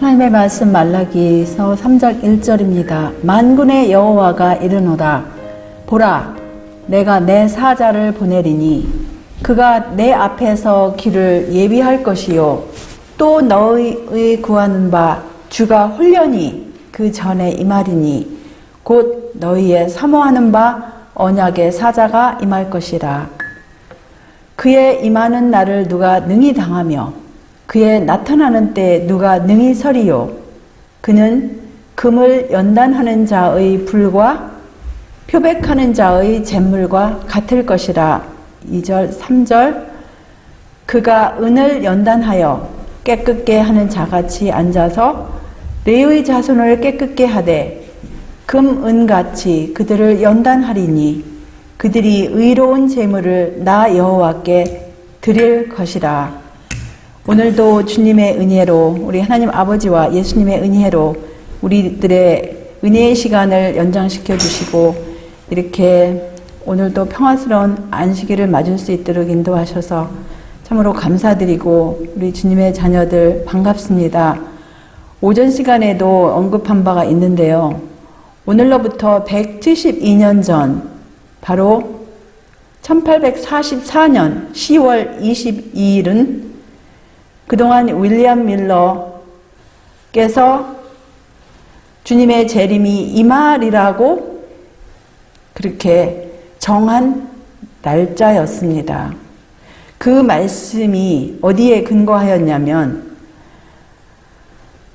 하나님의 말씀 말라기서 3장 1절입니다. 만군의 여호와가 이르노다. 보라, 내가 내 사자를 보내리니 그가 내 앞에서 길을 예비할 것이요 또 너의 구하는 바 주가 홀련히 그 전에 임하리니 곧 너희의 사모하는 바 언약의 사자가 임할 것이라. 그의 임하는 날을 누가 능히 당하며 그의 나타나는 때에 누가 능히 서리요. 그는 금을 연단하는 자의 불과 표백하는 자의 잿물과 같을 것이라. 2절 3절 그가 은을 연단하여 깨끗게 하는 자같이 앉아서 레위 자손을 깨끗게 하되 금, 은같이 그들을 연단하리니 그들이 의로운 제물을 나 여호와께 드릴 것이라. 오늘도 주님의 은혜로 우리 하나님 아버지와 예수님의 은혜로 우리들의 은혜의 시간을 연장시켜 주시고 이렇게 오늘도 평화스러운 안식일을 맞을 수 있도록 인도하셔서 참으로 감사드리고 우리 주님의 자녀들 반갑습니다. 오전 시간에도 언급한 바가 있는데요. 오늘로부터 172년 전 바로 1844년 10월 22일은 그동안 윌리엄 밀러께서 주님의 재림이 임하리라고 그렇게 정한 날짜였습니다. 그 말씀이 어디에 근거하였냐면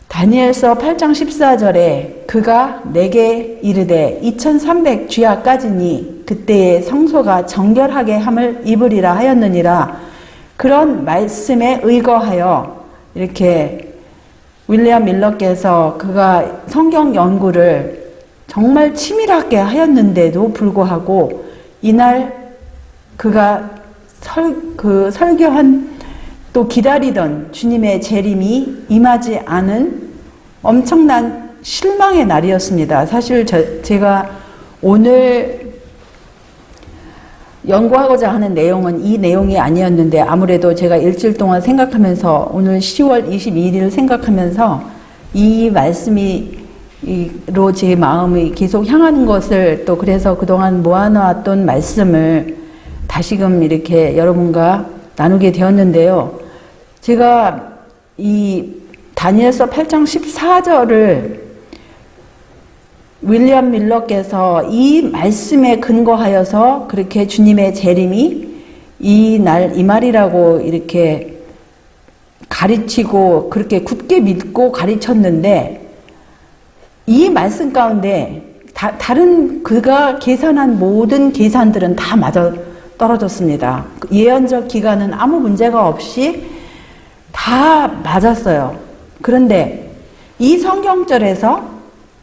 다니엘서 8장 14절에 그가 내게 이르되 2300주야까지니 그때의 성소가 정결하게 함을 입으리라 하였느니라. 그런 말씀에 의거하여 이렇게 윌리엄 밀러께서 그가 성경 연구를 정말 치밀하게 하였는데도 불구하고 이날 그가 설교한 또 기다리던 주님의 재림이 임하지 않은 엄청난 실망의 날이었습니다. 사실 제가 오늘 연구하고자 하는 내용은 이 내용이 아니었는데 아무래도 제가 일주일 동안 생각하면서 오늘 10월 22일을 생각하면서 이 말씀이로 제 마음이 계속 향하는 것을 또 그래서 그동안 모아놓았던 말씀을 다시금 이렇게 여러분과 나누게 되었는데요. 제가 이 다니엘서 8장 14절을 윌리엄 밀러께서 이 말씀에 근거하여서 그렇게 주님의 재림이 이 말이라고 이렇게 가르치고 그렇게 굳게 믿고 가르쳤는데 이 말씀 가운데 다른 그가 계산한 모든 계산들은 다 맞아 떨어졌습니다. 예언적 기간은 아무 문제가 없이 다 맞았어요. 그런데 이 성경절에서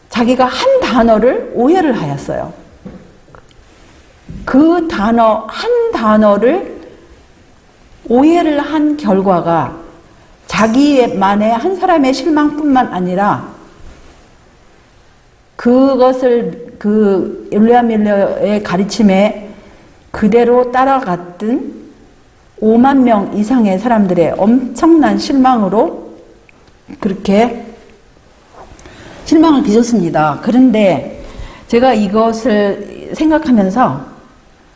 자기가 한 단어를 오해를 하였어요. 그 단어, 한 단어를 오해를 한 결과가 자기만의 한 사람의 실망뿐만 아니라 그것을 그 윌리엄 밀러의 가르침에 그대로 따라갔던 5만 명 이상의 사람들의 엄청난 실망으로 그렇게 실망을 빚었습니다. 그런데 제가 이것을 생각하면서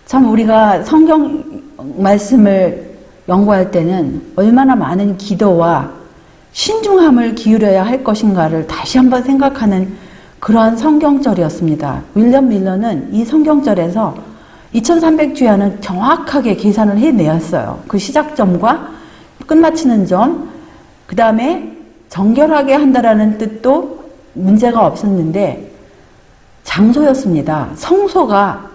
참 우리가 성경 말씀을 연구할 때는 얼마나 많은 기도와 신중함을 기울여야 할 것인가를 다시 한번 생각하는 그러한 성경절이었습니다. 윌리엄 밀러는 이 성경절에서 2300주야는 정확하게 계산을 해내었어요. 그 시작점과 끝마치는 점, 그 다음에 정결하게 한다라는 뜻도 문제가 없었는데 장소였습니다. 성소가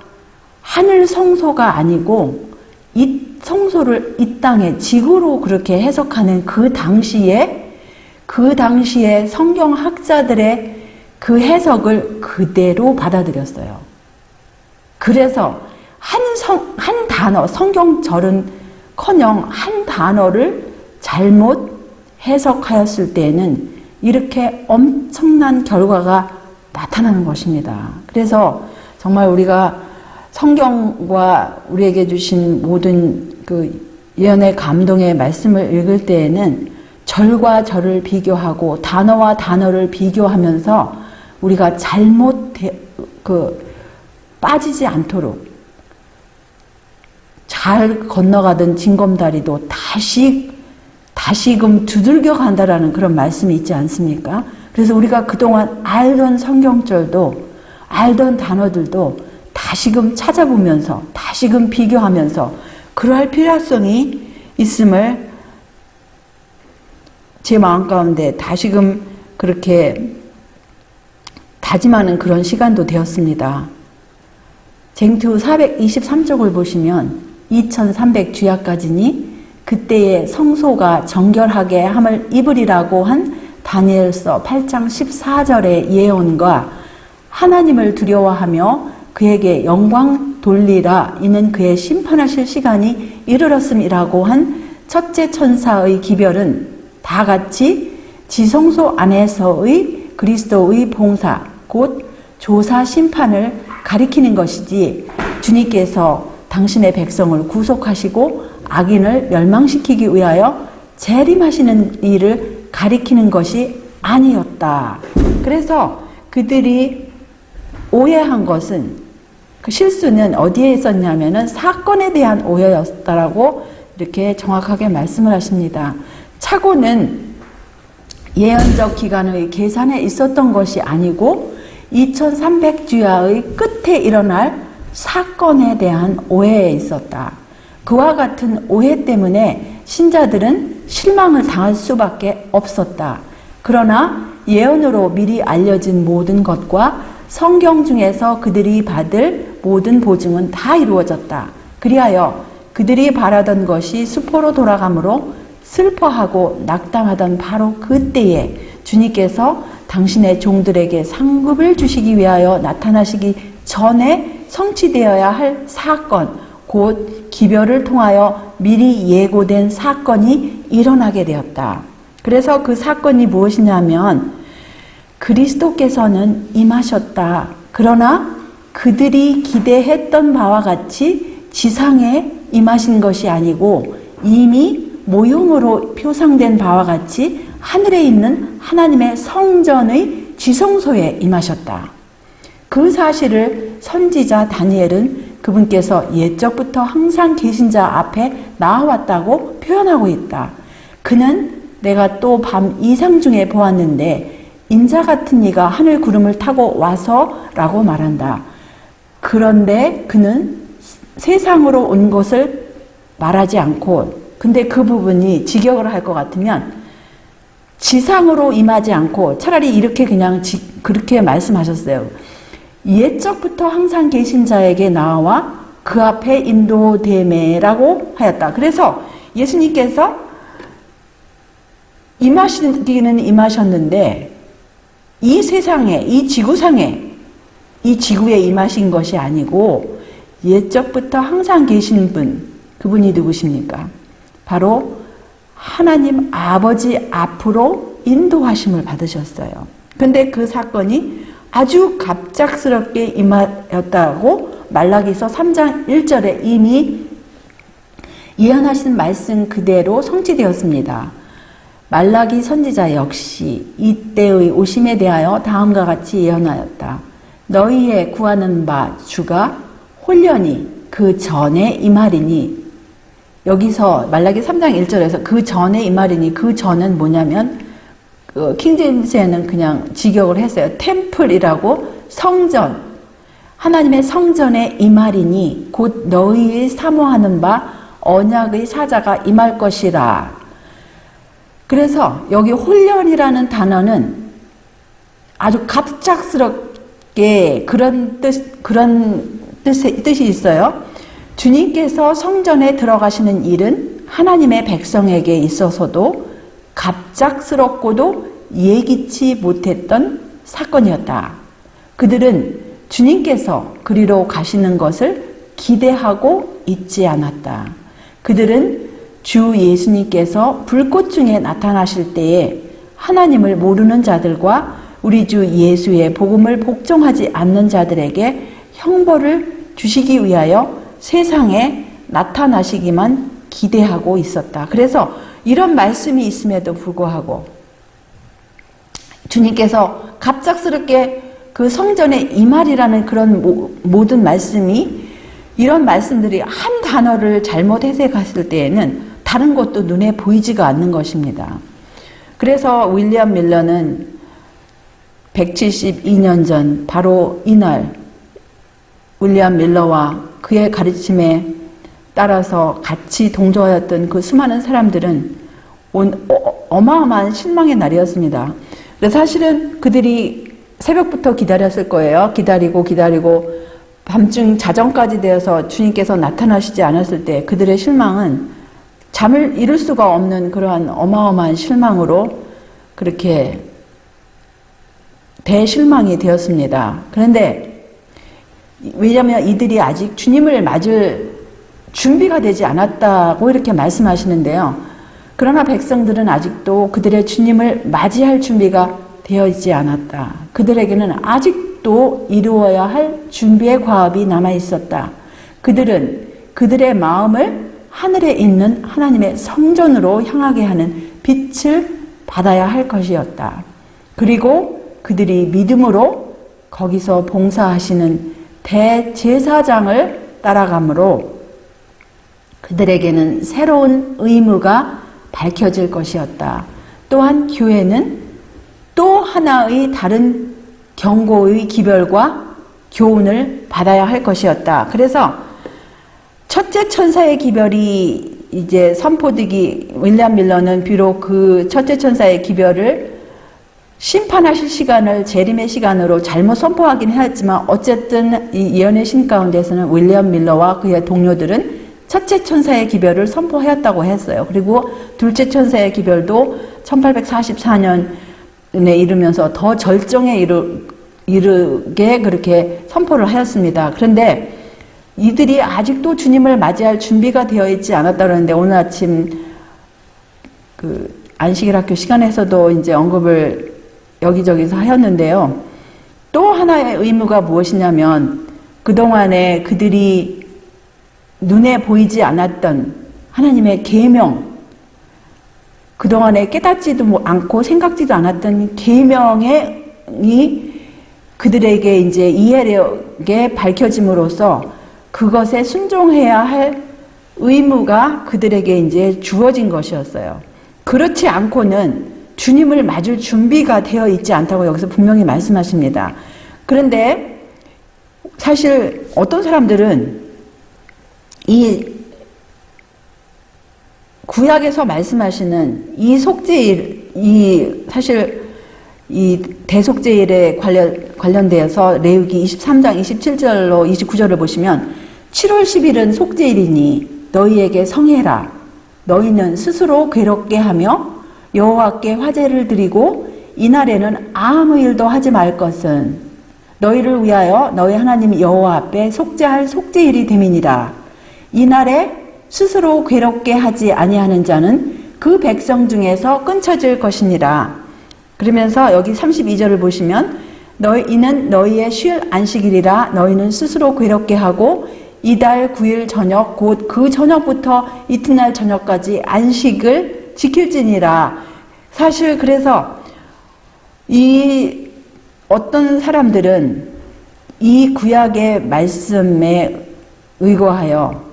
하늘 성소가 아니고 이 성소를 이 땅에 지구로 그렇게 해석하는 그 당시에 성경학자들의 그 해석을 그대로 받아들였어요. 그래서 한 단어, 성경절은커녕 한 단어를 잘못 해석하였을 때에는 이렇게 엄청난 결과가 나타나는 것입니다. 그래서 정말 우리가 성경과 우리에게 주신 모든 그 예언의 감동의 말씀을 읽을 때에는 절과 절을 비교하고 단어와 단어를 비교하면서 우리가 빠지지 않도록 잘 건너가던 징검다리도 다시금 두들겨 간다라는 그런 말씀이 있지 않습니까? 그래서 우리가 그동안 알던 성경절도 알던 단어들도 다시금 찾아보면서 다시금 비교하면서 그러할 필요성이 있음을 제 마음 가운데 다시금 그렇게 다짐하는 그런 시간도 되었습니다. 쟁투 423쪽을 보시면 2300주야까지니 그때의 성소가 정결하게 함을 입으리라고 한 다니엘서 8장 14절의 예언과 하나님을 두려워하며 그에게 영광 돌리라 이는 그의 심판하실 시간이 이르렀음이라고 한 첫째 천사의 기별은 다 같이 지성소 안에서의 그리스도의 봉사 곧 조사 심판을 가리키는 것이지 주님께서 당신의 백성을 구속하시고 악인을 멸망시키기 위하여 재림하시는 일을 가리키는 것이 아니었다. 그래서 그들이 오해한 것은 그 실수는 어디에 있었냐면은 사건에 대한 오해였다라고 이렇게 정확하게 말씀을 하십니다. 착오는 예언적 기간의 계산에 있었던 것이 아니고 2300주야의 끝에 일어날 사건에 대한 오해에 있었다. 그와 같은 오해 때문에 신자들은 실망을 당할 수밖에 없었다. 그러나 예언으로 미리 알려진 모든 것과 성경 중에서 그들이 받을 모든 보증은 다 이루어졌다. 그리하여 그들이 바라던 것이 수포로 돌아가므로 슬퍼하고 낙담하던 바로 그때에 주님께서 당신의 종들에게 상급을 주시기 위하여 나타나시기 전에 성취되어야 할 사건, 곧 기별을 통하여 미리 예고된 사건이 일어나게 되었다. 그래서 그 사건이 무엇이냐면 그리스도께서는 임하셨다. 그러나 그들이 기대했던 바와 같이 지상에 임하신 것이 아니고 이미 모형으로 표상된 바와 같이 하늘에 있는 하나님의 성전의 지성소에 임하셨다. 그 사실을 선지자 다니엘은 그분께서 옛적부터 항상 계신 자 앞에 나와왔다고 표현하고 있다. 그는 내가 또 밤 이상 중에 보았는데 인자 같은 이가 하늘 구름을 타고 와서 라고 말한다. 그런데 그는 세상으로 온 것을 말하지 않고 근데 그 부분이 직역을 할 것 같으면 지상으로 임하지 않고 차라리 이렇게 그냥 그렇게 말씀하셨어요. 옛적부터 항상 계신 자에게 나와 그 앞에 인도되매라고 하였다. 그래서 예수님께서 임하시기는 임하셨는데 이 세상에, 이 지구상에, 이 지구에 임하신 것이 아니고 옛적부터 항상 계신 분, 그분이 누구십니까? 바로 하나님 아버지 앞으로 인도하심을 받으셨어요. 근데 그 사건이 아주 갑작스럽게 임하였다고 말라기서 3장 1절에 이미 예언하신 말씀 그대로 성취되었습니다. 말라기 선지자 역시 이때의 오심에 대하여 다음과 같이 예언하였다. 너희의 구하는 바 주가 홀련히 그 전에 임하리니 여기서 말라기 3장 1절에서 그 전에 임하리니 그 전은 뭐냐면 킹제임스에는 그냥 직역을 했어요. 템플이라고 성전, 하나님의 성전에 임하리니 곧 너희의 사모하는 바 언약의 사자가 임할 것이라. 그래서 여기 홀련이라는 단어는 아주 갑작스럽게 그런 뜻이 있어요. 주님께서 성전에 들어가시는 일은 하나님의 백성에게 있어서도 갑작스럽고도 예기치 못했던 사건이었다. 그들은 주님께서 그리로 가시는 것을 기대하고 있지 않았다. 그들은 주 예수님께서 불꽃 중에 나타나실 때에 하나님을 모르는 자들과 우리 주 예수의 복음을 복종하지 않는 자들에게 형벌을 주시기 위하여 세상에 나타나시기만 기대하고 있었다. 그래서 이런 말씀이 있음에도 불구하고 주님께서 갑작스럽게 그 성전에 임하리라는 그런 모든 말씀이, 이런 말씀들이 한 단어를 잘못 해석했을 때에는 다른 것도 눈에 보이지가 않는 것입니다. 그래서 윌리엄 밀러는 172년 전 바로 이날 윌리엄 밀러와 그의 가르침에 따라서 같이 동조하였던 그 수많은 사람들은 어마어마한 실망의 날이었습니다. 그래서 사실은 그들이 새벽부터 기다렸을 거예요. 기다리고 밤중 자정까지 되어서 주님께서 나타나시지 않았을 때 그들의 실망은 잠을 이룰 수가 없는 그러한 어마어마한 실망으로 그렇게 대실망이 되었습니다. 그런데 왜냐하면 이들이 아직 주님을 맞을 준비가 되지 않았다고 이렇게 말씀하시는데요. 그러나 백성들은 아직도 그들의 주님을 맞이할 준비가 되어 있지 않았다. 그들에게는 아직도 이루어야 할 준비의 과업이 남아 있었다. 그들은 그들의 마음을 하늘에 있는 하나님의 성전으로 향하게 하는 빛을 받아야 할 것이었다. 그리고 그들이 믿음으로 거기서 봉사하시는 대제사장을 따라가므로 그들에게는 새로운 의무가 밝혀질 것이었다. 또한 교회는 또 하나의 다른 경고의 기별과 교훈을 받아야 할 것이었다. 그래서 첫째 천사의 기별이 이제 선포되기, 윌리엄 밀러는 비록 그 첫째 천사의 기별을 심판하실 시간을 재림의 시간으로 잘못 선포하긴 했지만 어쨌든 이 예언의 신 가운데서는 윌리엄 밀러와 그의 동료들은 첫째 천사의 기별을 선포하였다고 했어요. 그리고 둘째 천사의 기별도 1844년에 이르면서 더 절정에 이르게 그렇게 선포를 하였습니다. 그런데 이들이 아직도 주님을 맞이할 준비가 되어 있지 않았다 그러는데 오늘 아침 그 안식일 학교 시간에서도 이제 언급을 여기저기서 하였는데요. 또 하나의 의무가 무엇이냐면 그동안에 그들이 눈에 보이지 않았던 하나님의 계명, 그동안에 깨닫지도 않고 생각지도 않았던 계명이 그들에게 이제 이해력에 밝혀짐으로써 그것에 순종해야 할 의무가 그들에게 이제 주어진 것이었어요. 그렇지 않고는 주님을 맞을 준비가 되어 있지 않다고 여기서 분명히 말씀하십니다. 그런데 사실 어떤 사람들은 이 구약에서 말씀하시는 이 속죄일, 사실 이 대속죄일에 관련되어서 레위기 23장 27절로 29절을 보시면 7월 10일은 속죄일이니 너희에게 성해라. 너희는 스스로 괴롭게 하며 여호와께 화제를 드리고 이날에는 아무 일도 하지 말 것은 너희를 위하여 너희 하나님 여호와 앞에 속죄할 속죄일이 됨이니라. 이날에 스스로 괴롭게 하지 아니하는 자는 그 백성 중에서 끊쳐질 것이니라. 그러면서 여기 32절을 보시면 이는 너희의 쉴 안식일이라. 너희는 스스로 괴롭게 하고 이달 9일 저녁 곧 그 저녁부터 이튿날 저녁까지 안식을 지킬지니라. 사실 그래서 이 어떤 사람들은 이 구약의 말씀에 의거하여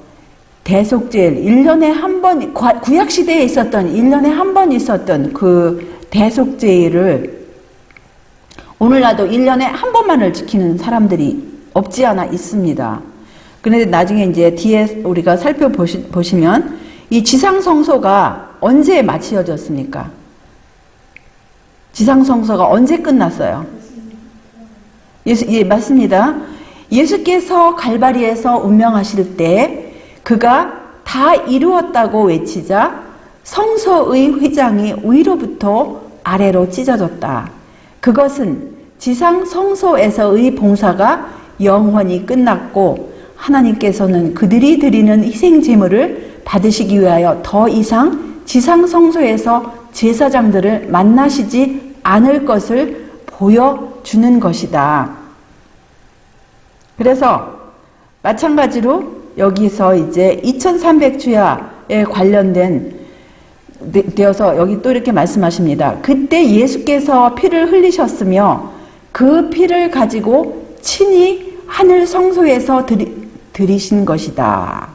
대속죄일 1년에 한 번, 구약 시대에 있었던 1년에 한 번 있었던 그 대속죄일을 오늘날도 1년에 한 번만을 지키는 사람들이 없지 않아 있습니다. 그런데 나중에 이제 뒤에 우리가 살펴보시면 이 지상성소가 언제 마치어졌습니까? 지상성소가 언제 끝났어요? 예, 맞습니다. 예수께서 갈바리에서 운명하실 때 그가 다 이루었다고 외치자 성소의 휘장이 위로부터 아래로 찢어졌다. 그것은 지상 성소에서의 봉사가 영원히 끝났고 하나님께서는 그들이 드리는 희생 제물을 받으시기 위하여 더 이상 지상 성소에서 제사장들을 만나시지 않을 것을 보여주는 것이다. 그래서 마찬가지로 여기서 이제 2300주야에 관련된 되어서 여기 또 이렇게 말씀하십니다. 그때 예수께서 피를 흘리셨으며 그 피를 가지고 친히 하늘 성소에서 드리신 것이다.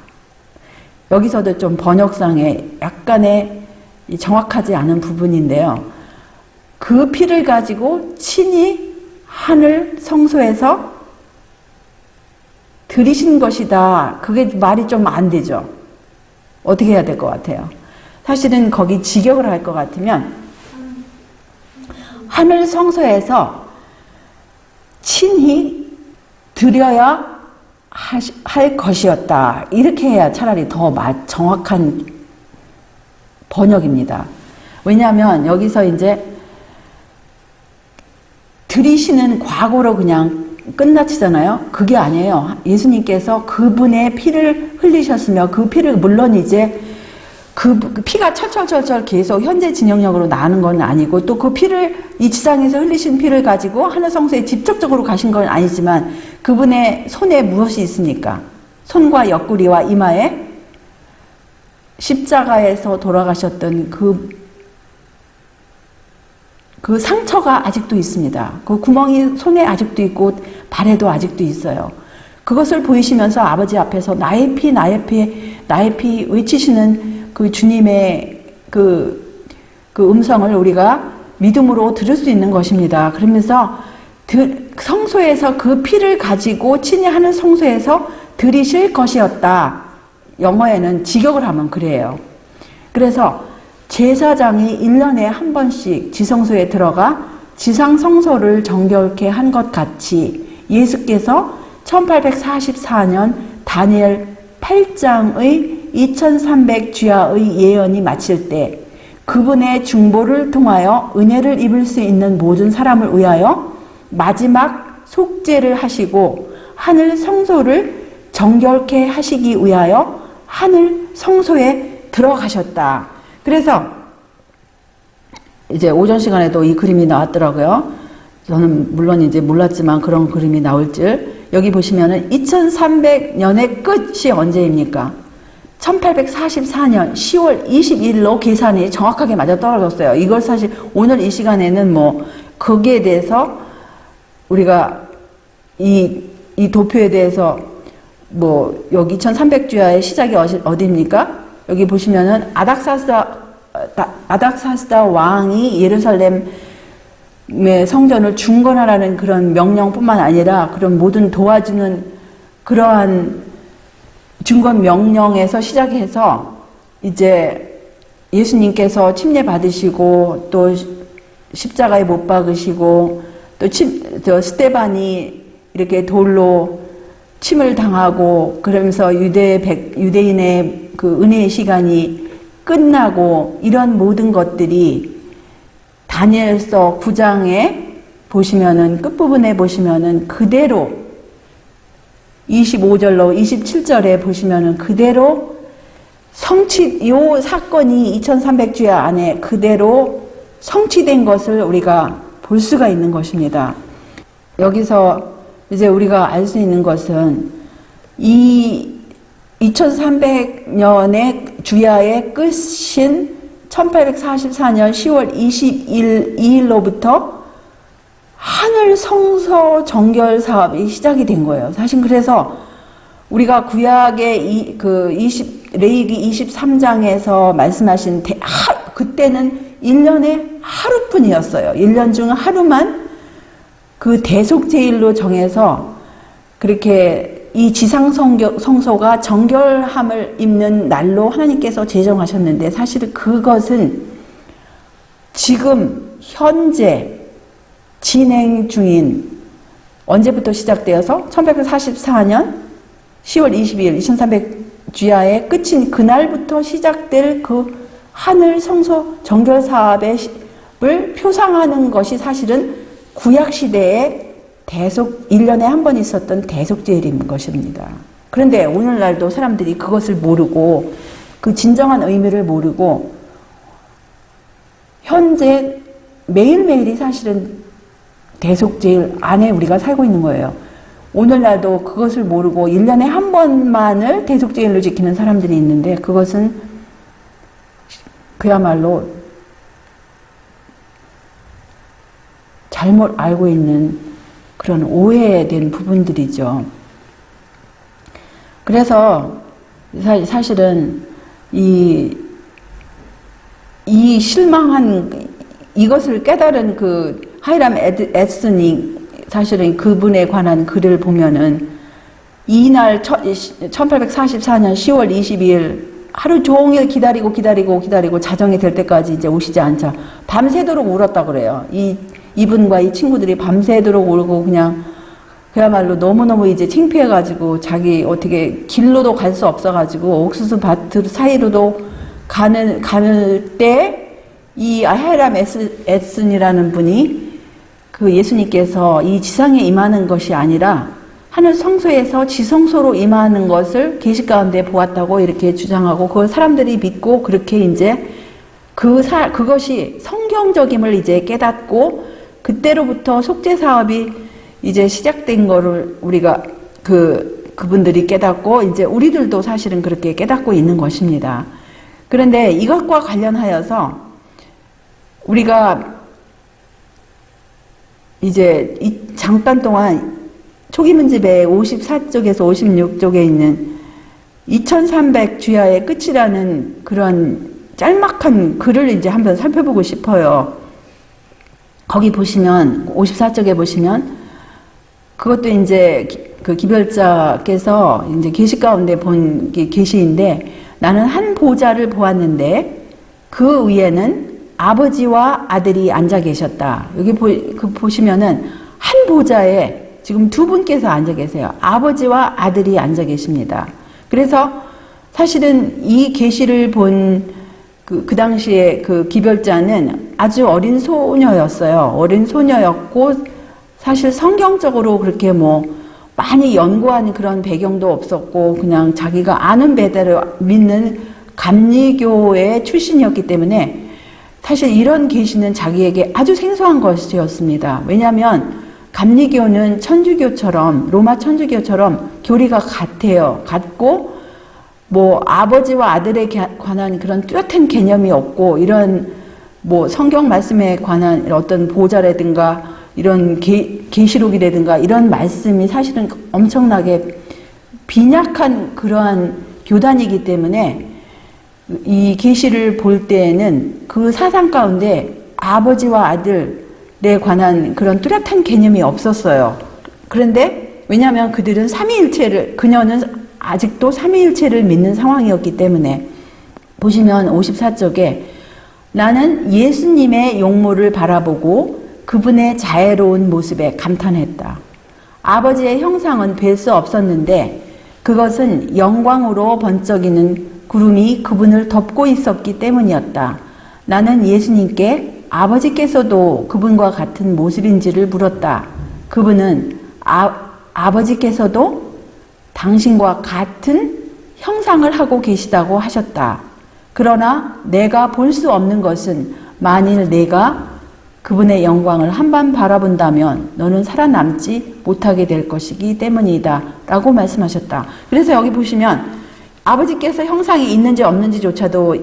여기서도 좀 번역상에 약간의 정확하지 않은 부분인데요. 그 피를 가지고 친히 하늘 성소에서 드리신 것이다. 그게 말이 좀 안 되죠. 어떻게 해야 될 것 같아요? 사실은 거기 직역을 할 것 같으면 하늘 성소에서 친히 드려야 할 것이었다. 이렇게 해야 차라리 더 정확한 번역입니다. 왜냐하면 여기서 이제 드리시는 과거로 그냥 끝나치잖아요. 그게 아니에요. 예수님께서 그분의 피를 흘리셨으며 그 피를 물론 이제 그 피가 철철철철 계속 현재 진영력으로 나는 건 아니고 또 그 피를 이 지상에서 흘리신 피를 가지고 하늘 성소에 직접적으로 가신 건 아니지만 그분의 손에 무엇이 있습니까? 손과 옆구리와 이마에 십자가에서 돌아가셨던 그 상처가 아직도 있습니다. 그 구멍이 손에 아직도 있고 발에도 아직도 있어요. 그것을 보이시면서 아버지 앞에서 나의 피, 나의 피, 나의 피 외치시는 그 주님의 그 음성을 우리가 믿음으로 들을 수 있는 것입니다. 그러면서 성소에서 그 피를 가지고 친히 하는 성소에서 드리실 것이었다. 영어에는 직역을 하면 그래요. 그래서 제사장이 1년에 한 번씩 지성소에 들어가 지상 성소를 정결케 한 것 같이 예수께서 1844년 다니엘 8장의 2300주야의 예언이 마칠 때 그분의 중보를 통하여 은혜를 입을 수 있는 모든 사람을 위하여 마지막 속죄를 하시고 하늘 성소를 정결케 하시기 위하여 하늘 성소에 들어가셨다. 그래서 이제 오전 시간에도 이 그림이 나왔더라고요. 저는 물론 이제 몰랐지만 그런 그림이 나올 줄. 여기 보시면은 2300년의 끝이 언제입니까? 1844년 10월 21일로 계산이 정확하게 맞아 떨어졌어요. 이걸 사실 오늘 이 시간에는 뭐 거기에 대해서 우리가 이 도표에 대해서 뭐 여기 2300주야의 시작이 어디입니까? 여기 보시면은 아닥사스다 왕이 예루살렘의 성전을 중건하라는 그런 명령뿐만 아니라 그런 모든 도와주는 그러한 중건 명령에서 시작해서 이제 예수님께서 침례 받으시고 또 십자가에 못 박으시고 또 스데반이 이렇게 돌로 침을 당하고 그러면서 유대인의 그 은혜의 시간이 끝나고 이런 모든 것들이 다니엘서 9장에 보시면은 끝부분에 보시면은 그대로 25절로 27절에 보시면은 그대로 요 사건이 2300주야 안에 그대로 성취된 것을 우리가 볼 수가 있는 것입니다. 여기서 이제 우리가 알 수 있는 것은 이 2300년의 주야의 끝인 1844년 10월 22일로부터 하늘 성소 정결 사업이 시작이 된 거예요. 사실 그래서 우리가 구약의 레위기 23장에서 말씀하신 그때는 1년에 하루뿐이었어요. 1년 중 하루만 그 대속제일로 정해서 그렇게 이 지상 성소가 정결함을 입는 날로 하나님께서 제정하셨는데 사실은 그것은 지금 현재 진행 중인 언제부터 시작되어서 1844년 10월 22일 2300주야의 끝인 그날부터 시작될 그 하늘 성소 정결 사업을 표상하는 것이 사실은 구약시대에 1년에 한 번 있었던 대속제일인 것입니다. 그런데 오늘날도 사람들이 그것을 모르고 그 진정한 의미를 모르고 현재 매일매일이 사실은 대속제일 안에 우리가 살고 있는 거예요. 오늘날도 그것을 모르고 1년에 한 번만을 대속제일로 지키는 사람들이 있는데 그것은 그야말로 잘못 알고 있는 그런 오해된 부분들이죠. 그래서 사실은 이 실망한 이것을 깨달은 그 하이람 에슨이 사실은 그분에 관한 글을 보면은 이날 1844년 10월 22일 하루 종일 기다리고 자정이 될 때까지 이제 오시지 않자 밤새도록 울었다 그래요. 이분과 이 친구들이 밤새도록 울고 그냥 그야말로 너무너무 이제 창피해가지고 자기 어떻게 길로도 갈 수 없어가지고 옥수수 밭 사이로도 가는 때 이 하이람 에슨이라는 분이 그 예수님께서 이 지상에 임하는 것이 아니라 하늘 성소에서 지성소로 임하는 것을 계시 가운데 보았다고 이렇게 주장하고 그걸 사람들이 믿고 그렇게 이제 그것이 성경적임을 이제 깨닫고 그때로부터 속죄 사업이 이제 시작된 거를 우리가 그분들이 깨닫고 이제 우리들도 사실은 그렇게 깨닫고 있는 것입니다. 그런데 이것과 관련하여서 우리가 이제 잠깐 동안 초기문집의 54쪽에서 56쪽에 있는 2300 주야의 끝이라는 그런 짤막한 글을 이제 한번 살펴보고 싶어요. 거기 보시면 54쪽에 보시면 그것도 이제 그 기별자께서 이제 계시 가운데 본 계시인데 나는 한 보좌를 보았는데 그 위에는 아버지와 아들이 앉아 계셨다. 여기 보시면은 한 보좌에 지금 두 분께서 앉아 계세요. 아버지와 아들이 앉아 계십니다. 그래서 사실은 이 계시를 본 그 당시에 그 기별자는 아주 어린 소녀였어요. 어린 소녀였고 사실 성경적으로 그렇게 뭐 많이 연구하는 그런 배경도 없었고 그냥 자기가 아는 배대로 믿는 감리교의 출신이었기 때문에 사실 이런 계시는 자기에게 아주 생소한 것이었습니다. 왜냐하면 감리교는 천주교처럼 로마 천주교처럼 교리가 같고 뭐 아버지와 아들에 관한 그런 뚜렷한 개념이 없고 이런 뭐 성경 말씀에 관한 어떤 보좌라든가 이런 계시록이라든가 이런 말씀이 사실은 엄청나게 빈약한 그러한 교단이기 때문에 이 계시를 볼 때에는 그 사상 가운데 아버지와 아들에 관한 그런 뚜렷한 개념이 없었어요. 그런데 왜냐하면 그들은 그녀는 아직도 삼위일체를 믿는 상황이었기 때문에 보시면 54쪽에 나는 예수님의 용모를 바라보고 그분의 자애로운 모습에 감탄했다. 아버지의 형상은 뵐 수 없었는데 그것은 영광으로 번쩍이는 구름이 그분을 덮고 있었기 때문이었다. 나는 예수님께 아버지께서도 그분과 같은 모습인지를 물었다. 그분은 아버지께서도 당신과 같은 형상을 하고 계시다고 하셨다. 그러나 내가 볼 수 없는 것은 만일 내가 그분의 영광을 한번 바라본다면 너는 살아남지 못하게 될 것이기 때문이다. 라고 말씀하셨다. 그래서 여기 보시면 아버지께서 형상이 있는지 없는지조차도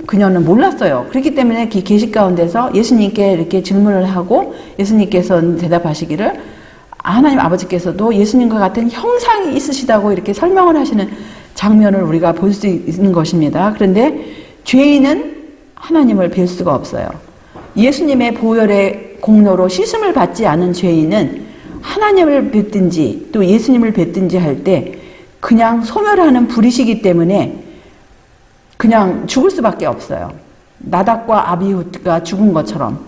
그녀는 몰랐어요. 그렇기 때문에 계시 가운데서 예수님께 이렇게 질문을 하고 예수님께서는 대답하시기를 하나님 아버지께서도 예수님과 같은 형상이 있으시다고 이렇게 설명을 하시는 장면을 우리가 볼 수 있는 것입니다. 그런데 죄인은 하나님을 뵐 수가 없어요. 예수님의 보혈의 공로로 씻음을 받지 않은 죄인은 하나님을 뵙든지 또 예수님을 뵙든지 할 때 그냥 소멸하는 불이시기 때문에 그냥 죽을 수밖에 없어요. 나답과 아비후가 죽은 것처럼.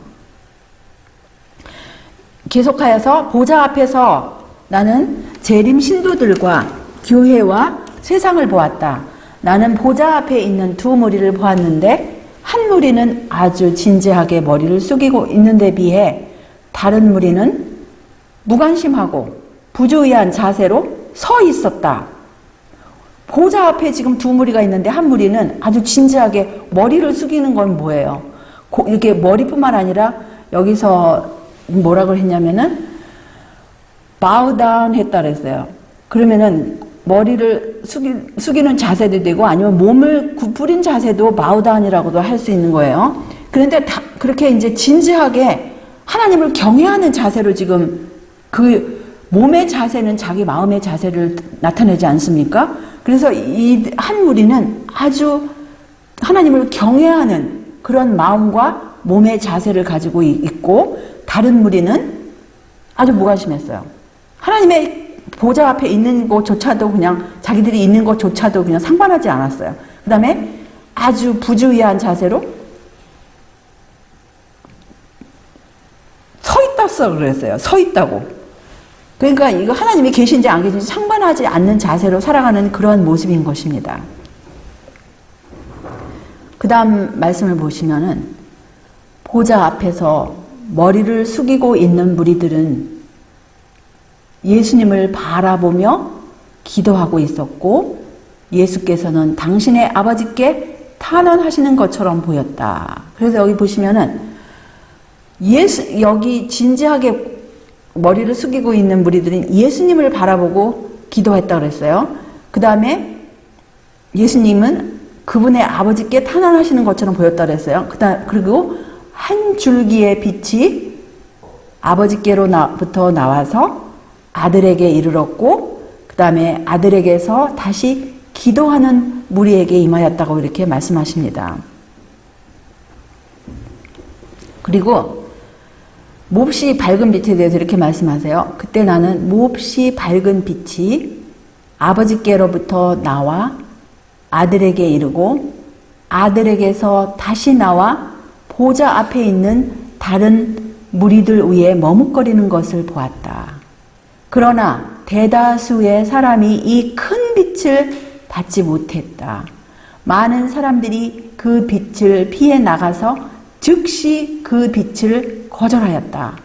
계속하여서 보좌 앞에서 나는 재림 신도들과 교회와 세상을 보았다. 나는 보좌 앞에 있는 두 무리를 보았는데 한 무리는 아주 진지하게 머리를 숙이고 있는 데 비해 다른 무리는 무관심하고 부주의한 자세로 서 있었다. 보좌 앞에 지금 두 무리가 있는데 한 무리는 아주 진지하게 머리를 숙이는 건 뭐예요? 이렇게 머리뿐만 아니라 여기서 뭐라고 했냐면은 bow down 했다 그랬어요. 그러면은 머리를 숙이는 자세도 되고 아니면 몸을 구부린 자세도 마우다운이라고도 할 수 있는 거예요. 그런데 그렇게 이제 진지하게 하나님을 경외하는 자세로 지금 그 몸의 자세는 자기 마음의 자세를 나타내지 않습니까? 그래서 이 한 무리는 아주 하나님을 경외하는 그런 마음과 몸의 자세를 가지고 있고, 다른 무리는 아주 무관심했어요. 하나님의 보좌 앞에 있는 것조차도 그냥 자기들이 있는 것조차도 그냥 상관하지 않았어요. 그 다음에 아주 부주의한 자세로 서 있다고 그랬어요. 서 있다고. 그러니까 이거 하나님이 계신지 안 계신지 상관하지 않는 자세로 살아가는 그런 모습인 것입니다. 그 다음 말씀을 보시면은 보좌 앞에서 머리를 숙이고 있는 무리들은 예수님을 바라보며 기도하고 있었고, 예수께서는 당신의 아버지께 탄원하시는 것처럼 보였다. 그래서 여기 보시면은 여기 진지하게 머리를 숙이고 있는 무리들은 예수님을 바라보고 기도했다고 그랬어요. 그 다음에 예수님은 그분의 아버지께 탄원하시는 것처럼 보였다고 그랬어요. 그리고 한 줄기의 빛이 아버지께로부터 나와서 아들에게 이르렀고, 그 다음에 아들에게서 다시 기도하는 무리에게 임하였다고 이렇게 말씀하십니다. 그리고 몹시 밝은 빛에 대해서 이렇게 말씀하세요. 그때 나는 몹시 밝은 빛이 아버지께로부터 나와 아들에게 이르고 아들에게서 다시 나와 보좌 앞에 있는 다른 무리들 위에 머뭇거리는 것을 보았다. 그러나 대다수의 사람이 이 큰 빛을 받지 못했다. 많은 사람들이 그 빛을 피해 나가서 즉시 그 빛을 거절하였다.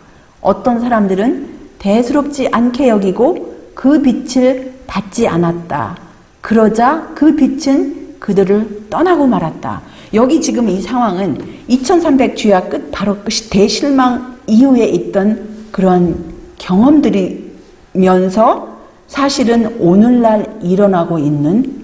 어떤 사람들은 대수롭지 않게 여기고 그 빛을 받지 않았다. 그러자 그 빛은 그들을 떠나고 말았다. 여기 지금 이 상황은 2300주야 끝, 바로 대실망 이후에 있던 그런 경험들이면서 사실은 오늘날 일어나고 있는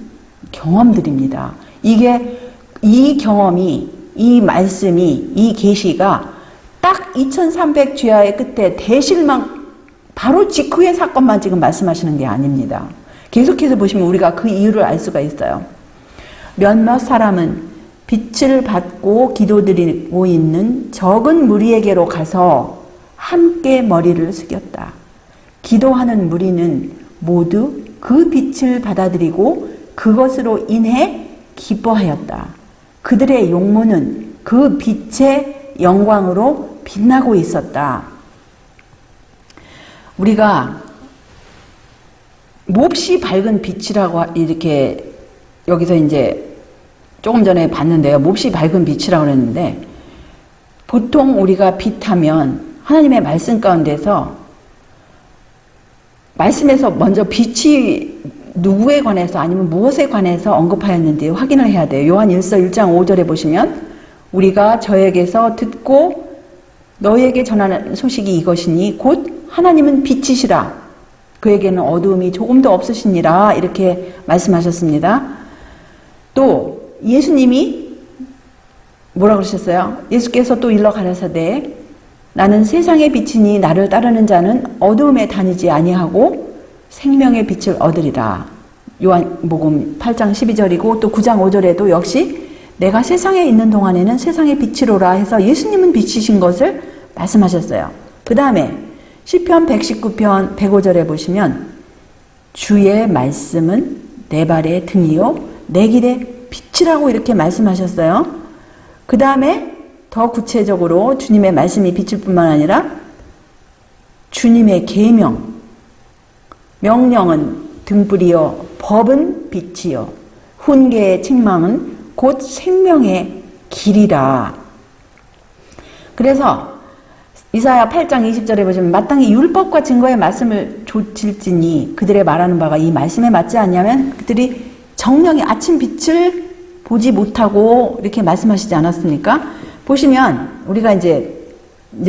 경험들입니다. 이 경험이, 이 말씀이, 이 계시가 딱 2300주야의 끝에 대실망 바로 직후의 사건만 지금 말씀하시는 게 아닙니다. 계속해서 보시면 우리가 그 이유를 알 수가 있어요. 몇몇 사람은 빛을 받고 기도드리고 있는 적은 무리에게로 가서 함께 머리를 숙였다. 기도하는 무리는 모두 그 빛을 받아들이고 그것으로 인해 기뻐하였다. 그들의 용모는 그 빛의 영광으로 빛나고 있었다. 우리가 몹시 밝은 빛이라고 이렇게 여기서 이제 조금 전에 봤는데요. 몹시 밝은 빛이라고 그랬는데, 보통 우리가 빛하면 하나님의 말씀 가운데서 말씀에서 먼저 빛이 누구에 관해서 아니면 무엇에 관해서 언급하였는지 확인을 해야 돼요. 요한 1서 1장 5절에 보시면 우리가 저에게서 듣고 너에게 전하는 소식이 이것이니 곧 하나님은 빛이시라. 그에게는 어두움이 조금도 없으시니라. 이렇게 말씀하셨습니다. 또 예수님이 뭐라고 그러셨어요? 예수께서 또 일러 가라사대 나는 세상의 빛이니 나를 따르는 자는 어두움에 다니지 아니하고 생명의 빛을 얻으리라. 요한복음 8장 12절이고 또 9장 5절에도 역시 내가 세상에 있는 동안에는 세상의 빛이로라 해서 예수님은 빛이신 것을 말씀하셨어요. 그 다음에 시편 119편 105절에 보시면 주의 말씀은 내 발의 등이요 내 길의 빛이라고 이렇게 말씀하셨어요. 그 다음에 더 구체적으로 주님의 말씀이 빛일 뿐만 아니라 주님의 계명, 명령은 등불이요 법은 빛이요 훈계의 책망은 곧 생명의 길이라. 그래서 이사야 8장 20절에 보시면 마땅히 율법과 증거의 말씀을 조칠지니 그들의 말하는 바가 이 말씀에 맞지 않냐면 그들이 정령의 아침 빛을 보지 못하고 이렇게 말씀하시지 않았습니까? 보시면 우리가 이제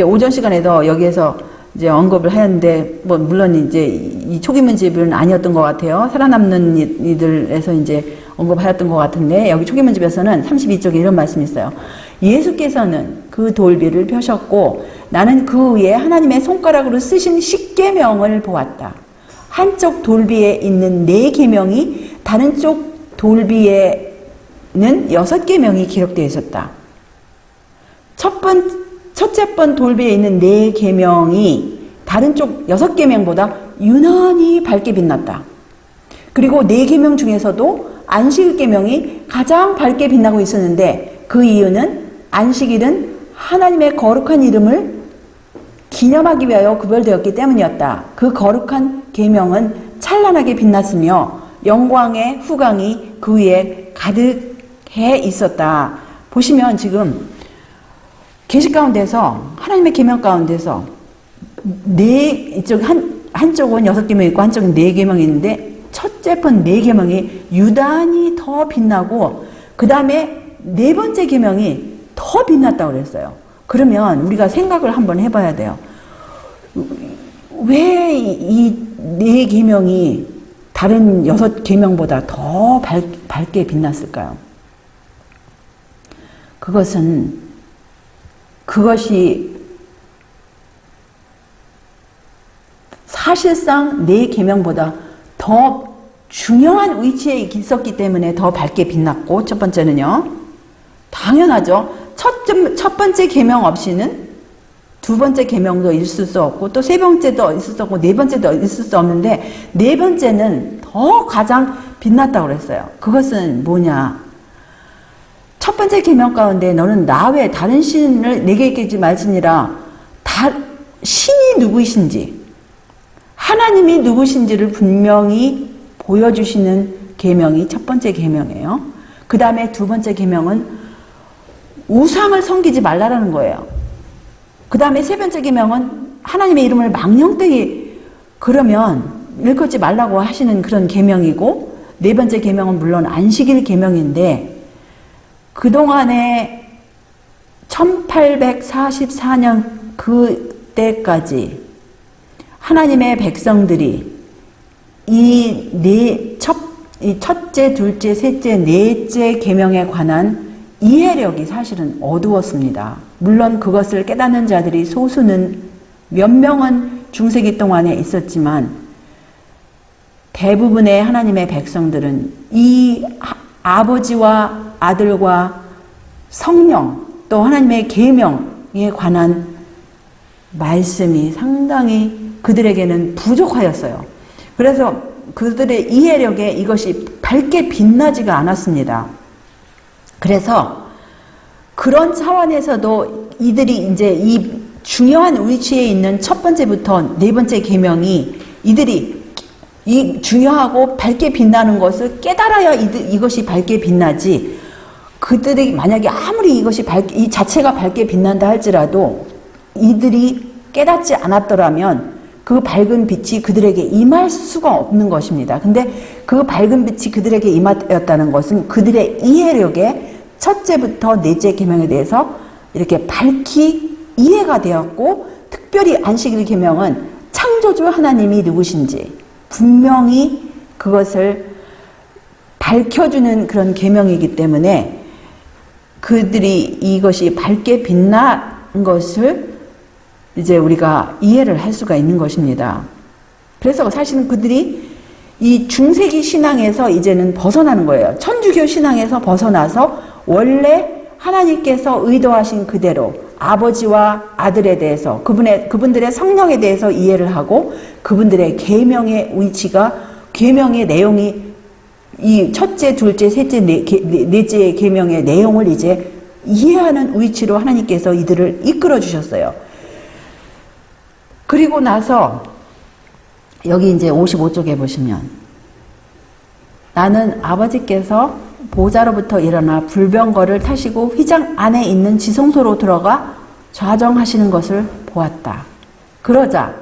오전 시간에도 여기에서 이제 언급을 하였는데, 뭐, 물론 이제 이 초기문집은 아니었던 것 같아요. 살아남는 이들에서 이제 언급하였던 것 같은데, 여기 초기문집에서는 32쪽에 이런 말씀이 있어요. 예수께서는 그 돌비를 펴셨고, 나는 그 위에 하나님의 손가락으로 쓰신 십계명을 보았다. 한쪽 돌비에 있는 4계명이 다른 쪽 돌비에는 6계명이 기록되어 있었다. 첫째 번 돌비에 있는 4계명이 다른 쪽 6계명보다 유난히 밝게 빛났다. 그리고 4계명 중에서도 안식일계명이 가장 밝게 빛나고 있었는데, 그 이유는 안식일은 하나님의 거룩한 이름을 기념하기 위하여 구별되었기 때문이었다. 그 거룩한 계명은 찬란하게 빛났으며 영광의 후광이 그 위에 가득해 있었다. 보시면 지금 계시 가운데서, 하나님의 계명 가운데서 한쪽은 6계명이 있고 한쪽은 4계명이 있는데, 첫째 번 4계명이 유단히 더 빛나고 그 다음에 4번째 계명이 더 빛났다고 그랬어요. 그러면 우리가 생각을 한번 해봐야 돼요. 왜 이 4계명이 다른 6계명보다 더 밝게 빛났을까요? 그것이 사실상 4계명보다 더 중요한 위치에 있었기 때문에 더 밝게 빛났고, 첫 번째는요. 당연하죠. 첫 번째 계명 없이는 두 번째 계명도 있을 수 없고, 또 세 번째도 있을 수 없고, 네 번째도 있을 수 없는데, 네 번째는 더 가장 빛났다고 그랬어요. 그것은 뭐냐? 첫 번째 계명 가운데 너는 나 외에 다른 신을 내게 있겠지 말지니라, 신이 누구이신지, 하나님이 누구신지를 분명히 보여주시는 계명이 첫 번째 계명이에요. 그 다음에 두 번째 계명은 우상을 섬기지 말라라는 거예요. 그 다음에 세 번째 계명은 하나님의 이름을 망령되이 그러면 일컫지 말라고 하시는 그런 계명이고, 네 번째 계명은 물론 안식일 계명인데, 그동안에 1844년 그때까지 하나님의 백성들이 이 첫째, 둘째, 셋째, 넷째 계명에 관한 이해력이 사실은 어두웠습니다. 물론 그것을 깨닫는 자들이 소수는 몇 명은 중세기 동안에 있었지만, 대부분의 하나님의 백성들은 이 아버지와 아들과 성령, 또 하나님의 계명에 관한 말씀이 상당히 그들에게는 부족하였어요. 그래서 그들의 이해력에 이것이 밝게 빛나지가 않았습니다. 그래서 그런 차원에서도 이들이 이제 이 중요한 위치에 있는 첫 번째부터 네 번째 계명이 이들이 이 중요하고 밝게 빛나는 것을 깨달아야 이것이 밝게 빛나지, 그들이 만약에 아무리 이 자체가 밝게 빛난다 할지라도 이들이 깨닫지 않았더라면 그 밝은 빛이 그들에게 임할 수가 없는 것입니다. 근데 그 밝은 빛이 그들에게 임하였다는 것은 그들의 이해력에 첫째부터 넷째 계명에 대해서 이렇게 밝히 이해가 되었고, 특별히 안식일 계명은 창조주 하나님이 누구신지 분명히 그것을 밝혀주는 그런 계명이기 때문에 그들이 이것이 밝게 빛난 것을 이제 우리가 이해를 할 수가 있는 것입니다. 그래서 사실은 그들이 이 중세기 신앙에서 이제는 벗어나는 거예요. 천주교 신앙에서 벗어나서 원래 하나님께서 의도하신 그대로 아버지와 아들에 대해서, 그분들의 성령에 대해서 이해를 하고, 그분들의 계명의 위치가, 계명의 내용이 이 첫째, 둘째, 셋째, 넷째 계명의 내용을 이제 이해하는 위치로 하나님께서 이들을 이끌어 주셨어요. 그리고 나서 여기 이제 55쪽에 보시면, 나는 아버지께서 보좌로부터 일어나 불병거를 타시고 휘장 안에 있는 지성소로 들어가 좌정하시는 것을 보았다. 그러자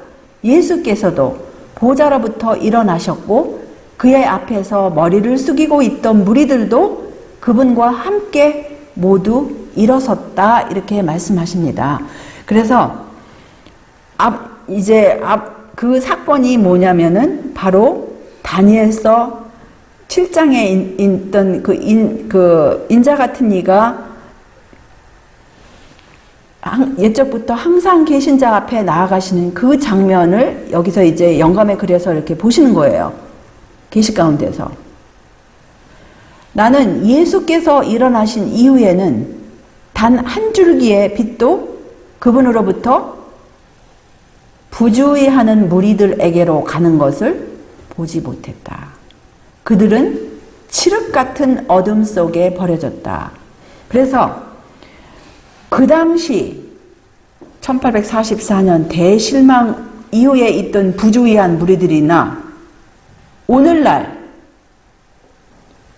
예수께서도 보좌로부터 일어나셨고 그의 앞에서 머리를 숙이고 있던 무리들도 그분과 함께 모두 일어섰다, 이렇게 말씀하십니다. 그래서 이제 그 사건이 뭐냐면은 바로 다니엘서 7장에 있던 그 인자 같은 이가 옛적부터 항상 계신 자 앞에 나아가시는 그 장면을 여기서 이제 영감에 그려서 이렇게 보시는 거예요. 계시 가운데서. 나는 예수께서 일어나신 이후에는 단 한 줄기의 빛도 그분으로부터 부주의하는 무리들에게로 가는 것을 보지 못했다. 그들은 칠흑 같은 어둠 속에 버려졌다. 그래서 그 당시 1844년 대실망 이후에 있던 부주의한 무리들이나 오늘날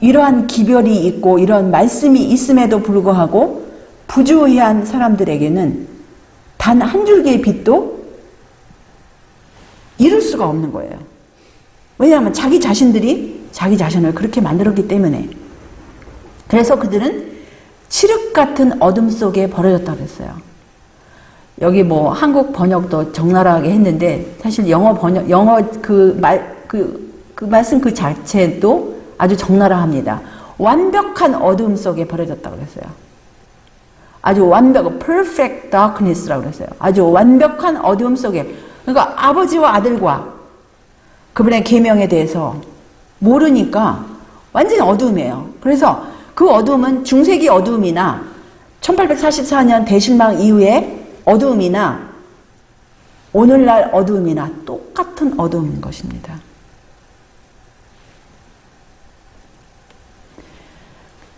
이러한 기별이 있고 이러한 말씀이 있음에도 불구하고 부주의한 사람들에게는 단 한 줄기의 빛도 이룰 수가 없는 거예요. 왜냐하면 자기 자신들이 자기 자신을 그렇게 만들었기 때문에. 그래서 그들은 칠흑 같은 어둠 속에 버려졌다고 그랬어요. 여기 뭐 한국 번역도 적나라하게 했는데 사실 영어 그 말씀 그 자체도 아주 적나라합니다. 완벽한 어둠 속에 버려졌다고 그랬어요. 아주 perfect darkness라고 그랬어요. 아주 완벽한 어둠 속에. 그러니까 아버지와 아들과 그분의 계명에 대해서 모르니까 완전히 어둠이에요. 그래서 그 어둠은 중세기 어둠이나 1844년 대실망 이후의 어둠이나 오늘날 어둠이나 똑같은 어둠인 것입니다.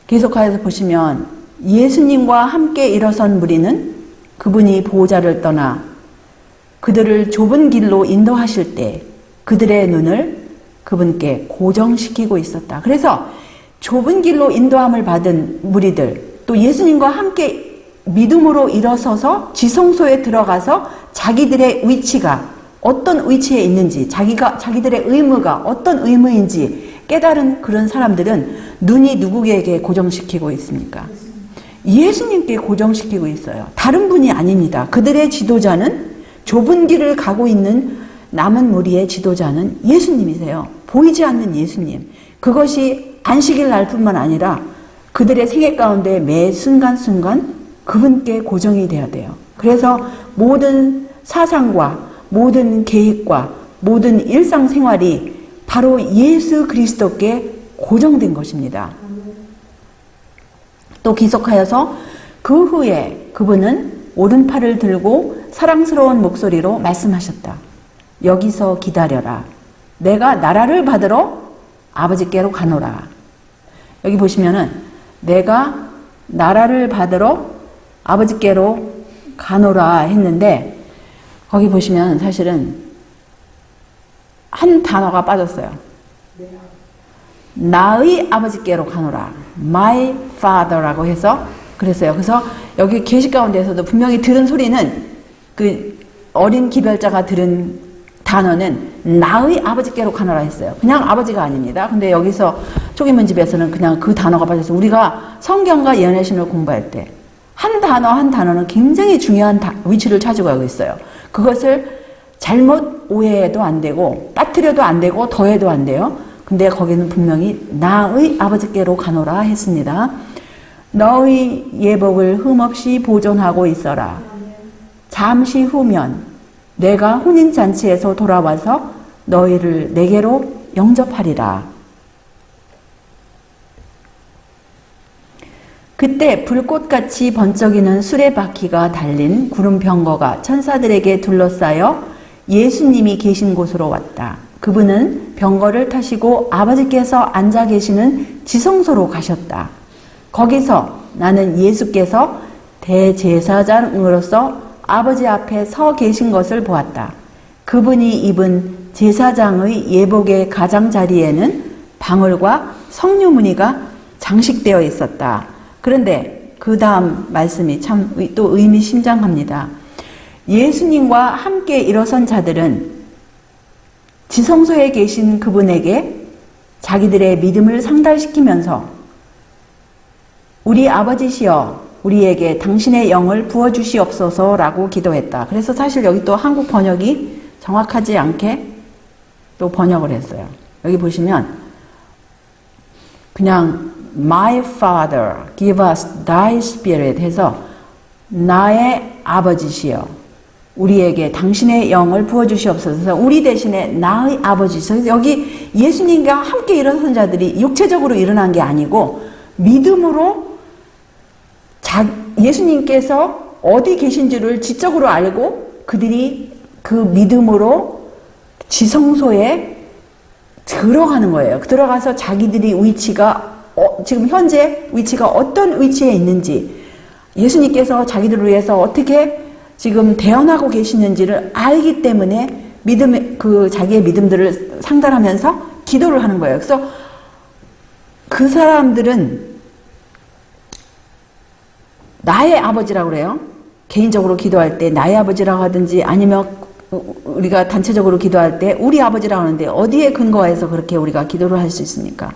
계속하여서 보시면 예수님과 함께 일어선 무리는 그분이 보호자를 떠나 그들을 좁은 길로 인도하실 때 그들의 눈을 그분께 고정시키고 있었다. 그래서 좁은 길로 인도함을 받은 무리들, 또 예수님과 함께 믿음으로 일어서서 지성소에 들어가서 자기들의 위치가 어떤 위치에 있는지, 자기들의 의무가 어떤 의무인지 깨달은 그런 사람들은 눈이 누구에게 고정시키고 있습니까? 예수님께 고정시키고 있어요. 다른 분이 아닙니다. 그들의 지도자는 좁은 길을 가고 있는 남은 무리의 지도자는 예수님이세요. 보이지 않는 예수님. 그것이 안식일 날뿐만 아니라 그들의 생애 가운데 매 순간순간 그분께 고정이 되어야 돼요. 그래서 모든 사상과 모든 계획과 모든 일상생활이 바로 예수 그리스도께 고정된 것입니다. 또 계속하여서 그 후에 그분은 오른팔을 들고 사랑스러운 목소리로 말씀하셨다. 여기서 기다려라. 내가 나라를 받으러 아버지께로 가노라. 여기 보시면은 내가 나라를 받으러 아버지께로 가노라 했는데 거기 보시면 사실은 한 단어가 빠졌어요. 나의 아버지께로 가노라. My Father라고 해서 그랬어요. 그래서 여기 계시 가운데서도 분명히 들은 소리는 그 어린 기별자가 들은 단어는 나의 아버지께로 가노라 했어요. 그냥 아버지가 아닙니다. 근데 여기서 초기문집에서는 그냥 그 단어가 빠졌어요. 우리가 성경과 예언의 신을 공부할 때 한 단어 한 단어는 굉장히 중요한 위치를 차지하고 가고 있어요. 그것을 잘못 오해해도 안 되고 빠뜨려도 안 되고 더해도 안 돼요. 근데 거기는 분명히 나의 아버지께로 가노라 했습니다. 너의 예복을 흠없이 보존하고 있어라. 잠시 후면 내가 혼인잔치에서 돌아와서 너희를 내게로 영접하리라. 그때 불꽃같이 번쩍이는 수레바퀴가 달린 구름 병거가 천사들에게 둘러싸여 예수님이 계신 곳으로 왔다. 그분은 병거를 타시고 아버지께서 앉아 계시는 지성소로 가셨다. 거기서 나는 예수께서 대제사장으로서 아버지 앞에 서 계신 것을 보았다. 그분이 입은 제사장의 예복의 가장자리에는 방울과 석류무늬가 장식되어 있었다. 그런데 그 다음 말씀이 참 또 의미심장합니다. 예수님과 함께 일어선 자들은 지성소에 계신 그분에게 자기들의 믿음을 상달시키면서 우리 아버지시여 우리에게 당신의 영을 부어주시옵소서라고 기도했다. 그래서 사실 여기 또 한국 번역이 정확하지 않게 또 번역을 했어요. 여기 보시면 그냥 My Father, give us thy spirit 해서 나의 아버지시여 우리에게 당신의 영을 부어주시옵소서. 우리 대신에 나의 아버지시여. 여기 예수님과 함께 일어선 자들이 육체적으로 일어난 게 아니고 믿음으로 예수님께서 어디 계신지를 지적으로 알고 그들이 그 믿음으로 지성소에 들어가는 거예요. 들어가서 자기들이 위치가 지금 현재 위치가 어떤 위치에 있는지 예수님께서 자기들을 위해서 어떻게 지금 대언하고 계시는지를 알기 때문에 자기의 믿음들을 상달하면서 기도를 하는 거예요. 그래서 그 사람들은 나의 아버지라고 그래요. 개인적으로 기도할 때 나의 아버지라고 하든지 아니면 우리가 단체적으로 기도할 때 우리 아버지라고 하는데 어디에 근거해서 그렇게 우리가 기도를 할 수 있습니까?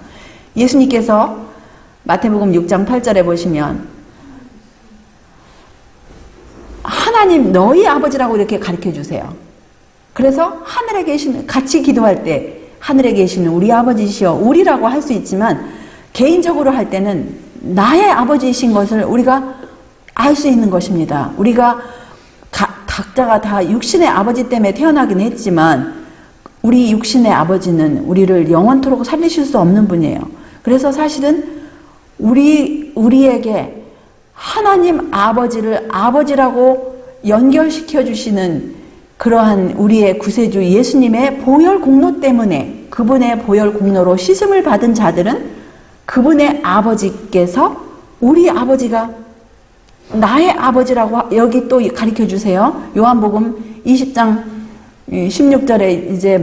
예수님께서 마태복음 6장 8절에 보시면 하나님 너희 아버지라고 이렇게 가르쳐 주세요. 그래서 하늘에 계시는 같이 기도할 때 하늘에 계시는 우리 아버지시여 우리라고 할 수 있지만 개인적으로 할 때는 나의 아버지이신 것을 우리가 알 수 있는 것입니다. 우리가 각자가 다 육신의 아버지 때문에 태어나긴 했지만 우리 육신의 아버지는 우리를 영원토록 살리실 수 없는 분이에요. 그래서 사실은 우리에게 하나님 아버지를 아버지라고 연결시켜 주시는 그러한 우리의 구세주 예수님의 보혈 공로 때문에 그분의 보혈 공로로 씻음을 받은 자들은 그분의 아버지께서 우리 아버지가 나의 아버지라고 여기 또 가르쳐 주세요. 요한복음 20장 16절에 이제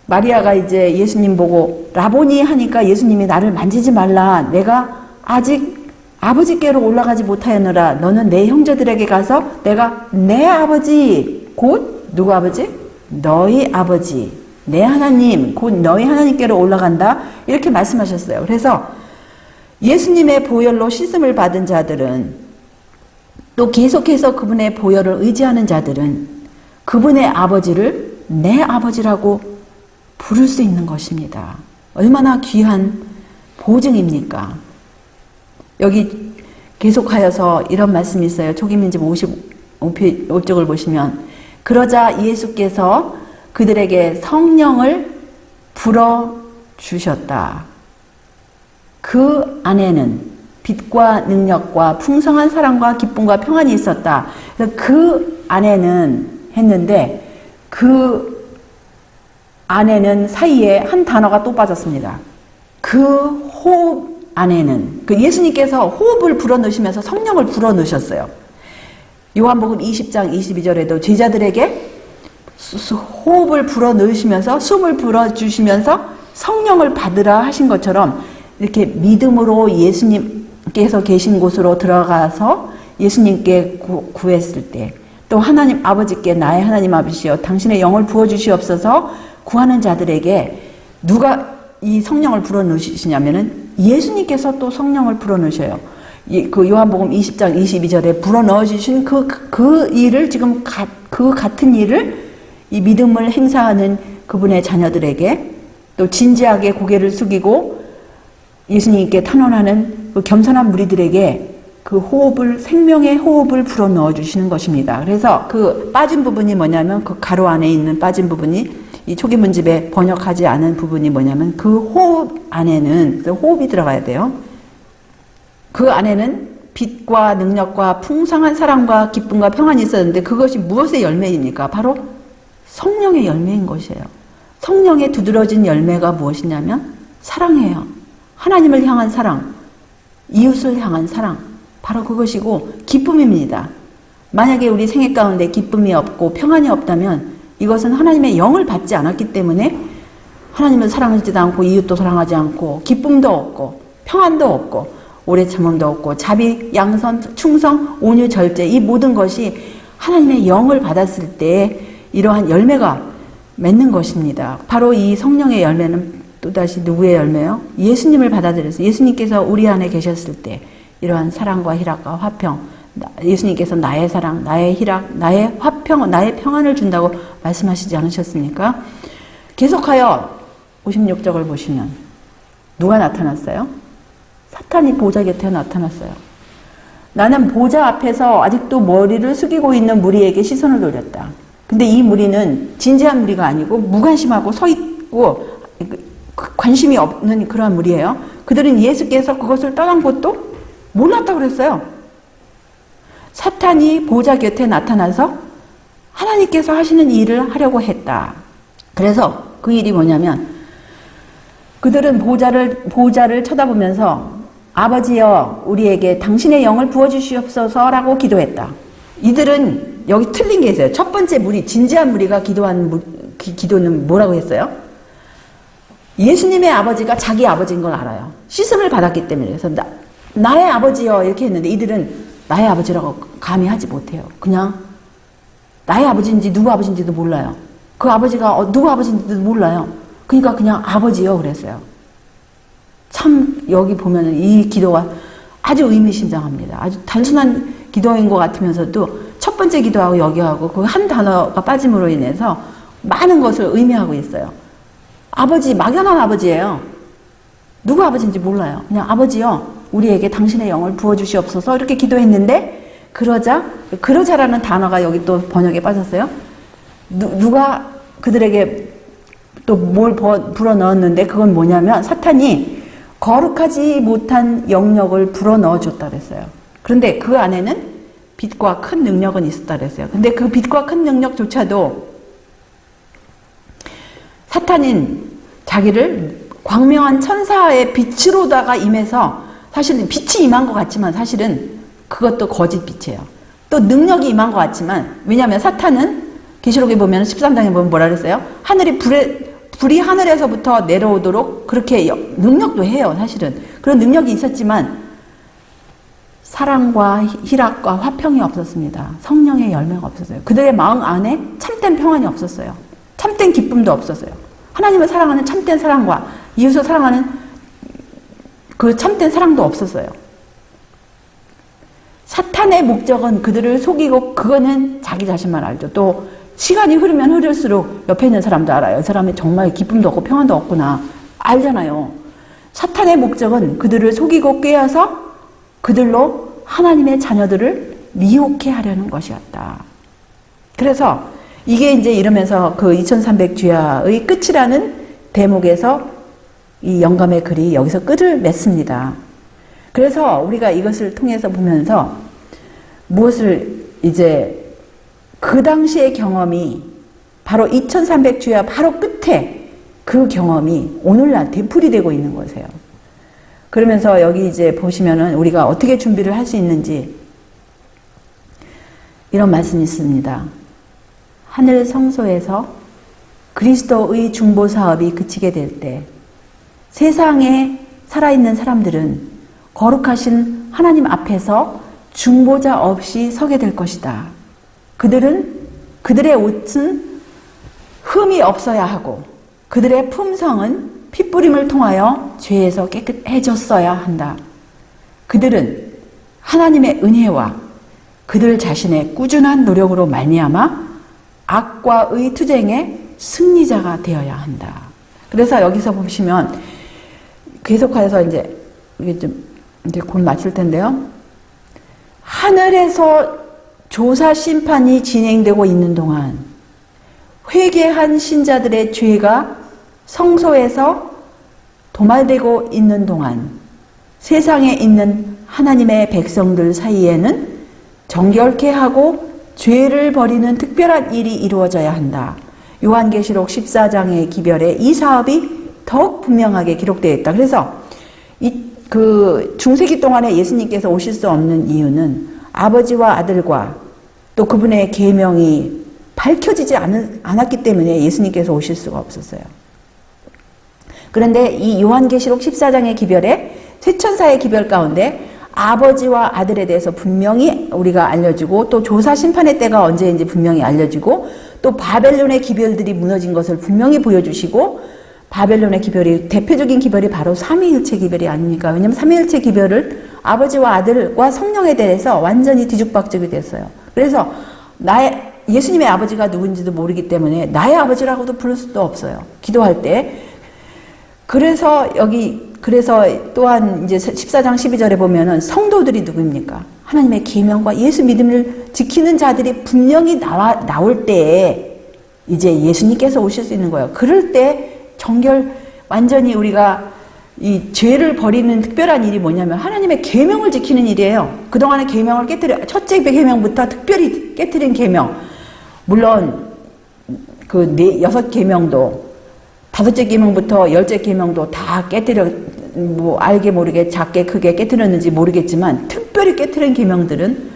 마리아가 이제 예수님 보고 라보니 하니까 예수님이 나를 만지지 말라. 내가 아직 아버지께로 올라가지 못하였노라. 너는 내 형제들에게 가서 내가 내 아버지 곧 누구 아버지? 너희 아버지 내 하나님 곧 너희 하나님께로 올라간다. 이렇게 말씀하셨어요. 그래서 예수님의 보혈로 씻음을 받은 자들은 또 계속해서 그분의 보혈을 의지하는 자들은 그분의 아버지를 내 아버지라고 부를 수 있는 것입니다. 얼마나 귀한 보증입니까? 여기 계속하여서 이런 말씀이 있어요. 초기민집 55쪽을 보시면 그러자 예수께서 그들에게 성령을 불어주셨다. 그 안에는 빛과 능력과 풍성한 사랑과 기쁨과 평안이 있었다. 그래서 그 안에는 했는데 그 안에는 사이에 한 단어가 또 빠졌습니다. 그 호흡 안에는 그 예수님께서 호흡을 불어넣으시면서 성령을 불어넣으셨어요. 요한복음 20장 22절에도 제자들에게 호흡을 불어넣으시면서 숨을 불어주시면서 성령을 받으라 하신 것처럼 이렇게 믿음으로 예수님께서 계신 곳으로 들어가서 예수님께 구했을 때 또 하나님 아버지께 나의 하나님 아버지여 당신의 영을 부어주시옵소서 구하는 자들에게 누가 이 성령을 불어넣으시냐면은 예수님께서 또 성령을 불어넣으셔요. 그 요한복음 20장 22절에 불어넣으신 그 일을 지금 그 같은 일을 이 믿음을 행사하는 그분의 자녀들에게 또 진지하게 고개를 숙이고 예수님께 탄원하는 그 겸손한 무리들에게 그 호흡을 생명의 호흡을 불어넣어 주시는 것입니다. 그래서 그 빠진 부분이 뭐냐면 그 가로 안에 있는 빠진 부분이 이 초기문집에 번역하지 않은 부분이 뭐냐면 그 호흡 안에는 호흡이 들어가야 돼요. 그 안에는 빛과 능력과 풍성한 사랑과 기쁨과 평안이 있었는데 그것이 무엇의 열매입니까? 바로 성령의 열매인 것이에요. 성령의 두드러진 열매가 무엇이냐면 사랑이에요. 하나님을 향한 사랑, 이웃을 향한 사랑, 바로 그것이고 기쁨입니다. 만약에 우리 생애 가운데 기쁨이 없고 평안이 없다면 이것은 하나님의 영을 받지 않았기 때문에 하나님을 사랑하지도 않고 이웃도 사랑하지 않고 기쁨도 없고 평안도 없고 오래 참음도 없고 자비, 양선, 충성, 온유, 절제 이 모든 것이 하나님의 영을 받았을 때 이러한 열매가 맺는 것입니다. 바로 이 성령의 열매는 또다시 누구의 열매요? 예수님을 받아들여서 예수님께서 우리 안에 계셨을 때 이러한 사랑과 희락과 화평, 예수님께서 나의 사랑, 나의 희락, 나의 화평, 나의 평안을 준다고 말씀하시지 않으셨습니까? 계속하여 56절을 보시면 누가 나타났어요? 사탄이 보좌 곁에 나타났어요. 나는 보좌 앞에서 아직도 머리를 숙이고 있는 무리에게 시선을 돌렸다. 근데 이 무리는 진지한 무리가 아니고 무관심하고 서 있고 관심이 없는 그러한 무리예요. 그들은 예수께서 그것을 떠난 것도 몰랐다고 그랬어요. 사탄이 보좌 곁에 나타나서 하나님께서 하시는 일을 하려고 했다. 그래서 그 일이 뭐냐면 그들은 보좌를 쳐다보면서 아버지여 우리에게 당신의 영을 부어주시옵소서라고 기도했다. 이들은 여기 틀린 게 있어요. 첫 번째 무리, 진지한 무리가 기도한 기도는 뭐라고 했어요? 예수님의 아버지가 자기 아버지인 걸 알아요. 씻음을 받았기 때문에. 그래서 나의 아버지여 이렇게 했는데 이들은 나의 아버지라고 감히 하지 못해요. 그냥 나의 아버지인지 누구 아버지인지도 몰라요. 그 아버지가 누구 아버지인지도 몰라요. 그러니까 그냥 아버지요 그랬어요. 참 여기 보면은 이 기도가 아주 의미심장합니다. 아주 단순한 기도인 것 같으면서도 첫 번째 기도하고 여기하고 그 한 단어가 빠짐으로 인해서 많은 것을 의미하고 있어요. 아버지, 막연한 아버지예요. 누구 아버지인지 몰라요. 그냥 아버지요 우리에게 당신의 영을 부어주시옵소서 이렇게 기도했는데 그러자라는 단어가 여기 또 번역에 빠졌어요. 누가 그들에게 또 뭘 불어넣었는데 그건 뭐냐면 사탄이 거룩하지 못한 영역을 불어넣어 줬다 그랬어요. 그런데 그 안에는 빛과 큰 능력은 있었다 그랬어요. 근데 그 빛과 큰 능력조차도 사탄은 자기를 광명한 천사의 빛으로다가 임해서 사실은 빛이 임한 것 같지만 사실은 그것도 거짓 빛이에요. 또 능력이 임한 것 같지만 왜냐하면 사탄은 계시록에 보면 13장에 보면 뭐라 그랬어요? 불이 하늘에서부터 내려오도록 그렇게 능력도 해요. 사실은 그런 능력이 있었지만 사랑과 희락과 화평이 없었습니다. 성령의 열매가 없었어요. 그들의 마음 안에 참된 평안이 없었어요. 참된 기쁨도 없었어요. 하나님을 사랑하는 참된 사랑과 이웃을 사랑하는 그 참된 사랑도 없었어요. 사탄의 목적은 그들을 속이고 그거는 자기 자신만 알죠. 또 시간이 흐르면 흐를수록 옆에 있는 사람도 알아요. 이 사람이 정말 기쁨도 없고 평안도 없구나. 알잖아요. 사탄의 목적은 그들을 속이고 꿰어서 그들로 하나님의 자녀들을 미혹해 하려는 것이었다. 그래서 이게 이제 이러면서 그 2300주야의 끝이라는 대목에서 이 영감의 글이 여기서 끝을 맺습니다. 그래서 우리가 이것을 통해서 보면서 무엇을 이제 그 당시의 경험이 바로 2300주야 바로 끝에 그 경험이 오늘날 되풀이되고 있는 거세요. 그러면서 여기 이제 보시면은 우리가 어떻게 준비를 할 수 있는지 이런 말씀이 있습니다. 하늘 성소에서 그리스도의 중보 사업이 그치게 될 때 세상에 살아있는 사람들은 거룩하신 하나님 앞에서 중보자 없이 서게 될 것이다. 그들의 옷은 흠이 없어야 하고 그들의 품성은 핏부림을 통하여 죄에서 깨끗해졌어야 한다. 그들은 하나님의 은혜와 그들 자신의 꾸준한 노력으로 말미암아 악과의 투쟁의 승리자가 되어야 한다. 그래서 여기서 보시면 계속해서 이제 이게 좀 이제 곧 마칠 텐데요. 하늘에서 조사 심판이 진행되고 있는 동안 회개한 신자들의 죄가 성소에서 도말되고 있는 동안 세상에 있는 하나님의 백성들 사이에는 정결케 하고 죄를 버리는 특별한 일이 이루어져야 한다. 요한계시록 14장의 기별에 이 사업이 더욱 분명하게 기록되어 있다. 그래서 그 중세기 동안에 예수님께서 오실 수 없는 이유는 아버지와 아들과 또 그분의 계명이 밝혀지지 않았기 때문에 예수님께서 오실 수가 없었어요. 그런데 이 요한계시록 14장의 기별에 쇠천사의 기별 가운데 아버지와 아들에 대해서 분명히 우리가 알려주고 또 조사 심판의 때가 언제인지 분명히 알려주고 또 바벨론의 기별들이 무너진 것을 분명히 보여주시고 바벨론의 기별이 대표적인 기별이 바로 삼위일체 기별이 아닙니까? 왜냐하면 삼위일체 기별을 아버지와 아들과 성령에 대해서 완전히 뒤죽박죽이 됐어요. 그래서 예수님의 아버지가 누군지도 모르기 때문에 나의 아버지라고도 부를 수도 없어요. 기도할 때. 그래서 또한 이제 14장 12절에 보면은 성도들이 누구입니까? 하나님의 계명과 예수 믿음을 지키는 자들이 분명히 나올 때에 이제 예수님께서 오실 수 있는 거예요. 그럴 때 완전히 우리가 이 죄를 버리는 특별한 일이 뭐냐면 하나님의 계명을 지키는 일이에요. 그동안의 계명을 첫째 계명부터 특별히 깨뜨린 계명. 물론 그 6계명도 5째 계명부터 10째 계명도 다 알게 모르게 작게 크게 깨뜨렸는지 모르겠지만 특별히 깨뜨린 계명들은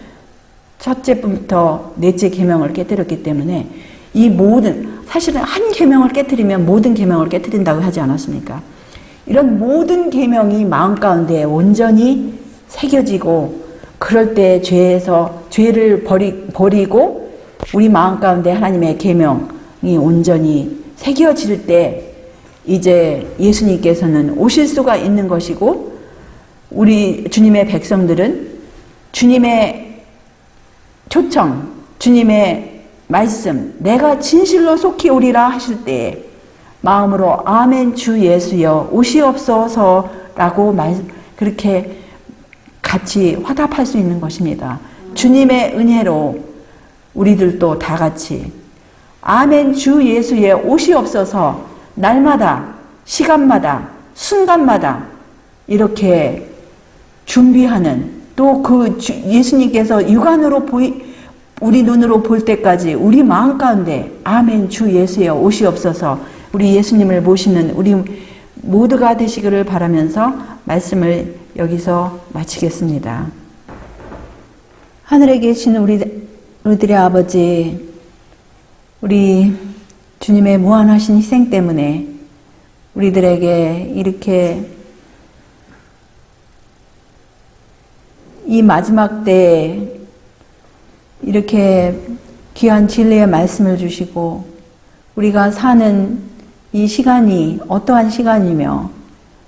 첫째부터 4째 계명을 깨뜨렸기 때문에 사실은 한 계명을 깨뜨리면 모든 계명을 깨뜨린다고 하지 않았습니까? 이런 모든 계명이 마음 가운데 온전히 새겨지고 그럴 때 죄를 버리고 우리 마음 가운데 하나님의 계명이 온전히 새겨질 때 이제 예수님께서는 오실 수가 있는 것이고 우리 주님의 백성들은 주님의 초청, 주님의 말씀, 내가 진실로 속히 오리라 하실 때에 마음으로 아멘 주 예수여 오시옵소서라고 그렇게 같이 화답할 수 있는 것입니다. 주님의 은혜로 우리들도 다 같이 아멘 주 예수에 오시옵소서 날마다 시간마다 순간마다 이렇게 준비하는 또 그 예수님께서 육안으로 우리 눈으로 볼 때까지 우리 마음 가운데 아멘 주 예수에 오시옵소서 우리 예수님을 모시는 우리 모두가 되시기를 바라면서 말씀을 여기서 마치겠습니다. 하늘에 계신 우리들의 아버지, 우리 주님의 무한하신 희생 때문에 우리들에게 이렇게 이 마지막 때에 이렇게 귀한 진리의 말씀을 주시고 우리가 사는 이 시간이 어떠한 시간이며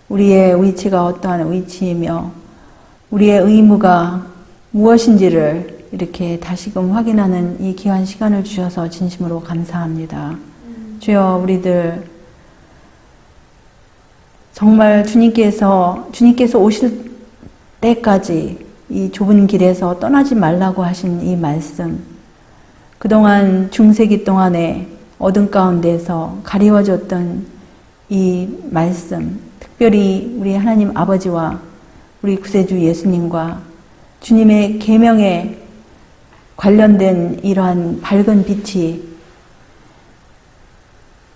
우리의 위치가 어떠한 위치이며 우리의 의무가 무엇인지를 이렇게 다시금 확인하는 이 귀한 시간을 주셔서 진심으로 감사합니다. 주여 우리들 정말 주님께서 오실 때까지 이 좁은 길에서 떠나지 말라고 하신 이 말씀, 그동안 중세기 동안에 어둠 가운데서 가리워졌던 이 말씀, 특별히 우리 하나님 아버지와 우리 구세주 예수님과 주님의 계명에 관련된 이러한 밝은 빛이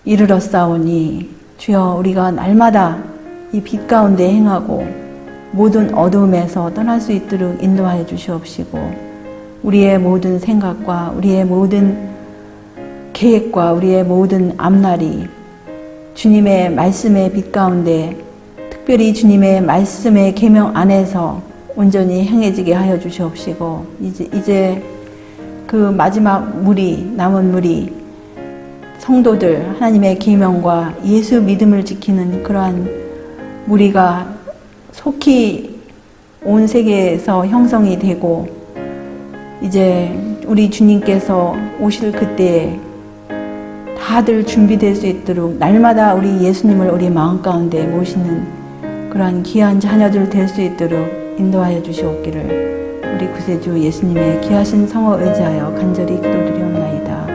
이르렀사오니 주여 우리가 날마다 이 빛 가운데 행하고 모든 어두움에서 떠날 수 있도록 인도하여 주시옵시고 우리의 모든 생각과 우리의 모든 계획과 우리의 모든 앞날이 주님의 말씀의 빛 가운데 특별히 주님의 말씀의 계명 안에서 온전히 행해지게 하여 주시옵시고 이제 그 마지막 남은 무리 성도들 하나님의 계명과 예수 믿음을 지키는 그러한 무리가 속히 온 세계에서 형성이 되고 이제 우리 주님께서 오실 그때에 다들 준비될 수 있도록 날마다 우리 예수님을 우리 마음 가운데 모시는 그러한 귀한 자녀들 될 수 있도록 인도하여 주시옵기를 우리 구세주 예수님의 귀하신 성호 의지하여 간절히 기도드리옵나이다.